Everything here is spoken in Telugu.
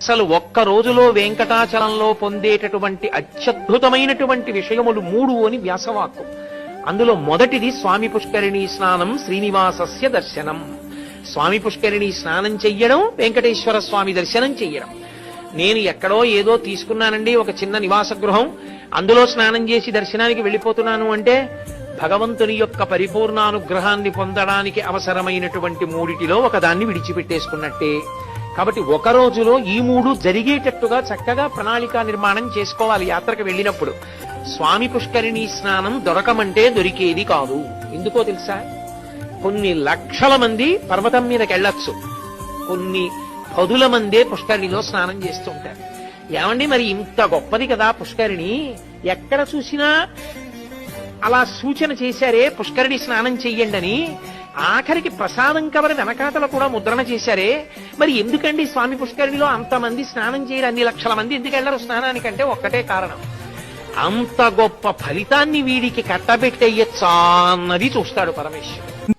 అసలు ఒక్క రోజులో వెంకటాచలంలో పొందేటటువంటి అత్యద్భుతమైనటువంటి విషయములు 3 అని వ్యాసవాక్కు. అందులో మొదటిది స్వామి పుష్కరిణీ స్నానం, శ్రీనివాసస్య దర్శనం. స్వామి పుష్కరిణీ స్నానం చెయ్యడం, వెంకటేశ్వర స్వామి దర్శనం చెయ్యడం. నేను ఎక్కడో ఏదో తీసుకున్నానండి ఒక చిన్న నివాస గృహం, అందులో స్నానం చేసి దర్శనానికి వెళ్ళిపోతున్నాను అంటే భగవంతుని యొక్క పరిపూర్ణానుగ్రహాన్ని పొందడానికి అవసరమైనటువంటి 3టిలో ఒకదాన్ని విడిచిపెట్టేసుకున్నట్టే. కాబట్టి ఒక రోజులో ఈ 3 జరిగేటట్టుగా చక్కగా ప్రణాళికా నిర్మాణం చేసుకోవాలి. యాత్రకు వెళ్ళినప్పుడు స్వామి పుష్కరిణీ స్నానం దొరకమంటే దొరికేది కాదు. ఎందుకో తెలుసా? కొన్ని లక్షల మంది పర్వతం మీదకి వెళ్ళొచ్చు, కొన్ని పదుల మందే పుష్కరిణిలో స్నానం చేస్తుంటారు. ఏమండి మరి ఇంత గొప్పది కదా పుష్కరిణి, ఎక్కడ చూసినా అలా సూచన చేశారే పుష్కరిణి స్నానం చెయ్యండి అని. ఆఖరికి ప్రసాదం కవరి వెనకాతల కూడా ముద్రణ చేశారే, మరి ఎందుకండి స్వామి పుష్కరిణిలో అంతమంది స్నానం చేయరు, అన్ని లక్షల మంది ఎందుకు వెళ్ళరు స్నానానికంటే ఒక్కటే కారణం, అంత గొప్ప ఫలితాన్ని వీడికి కట్టబెట్టేయచ్చా అన్నది చూస్తాడు పరమేశ్వరుడు.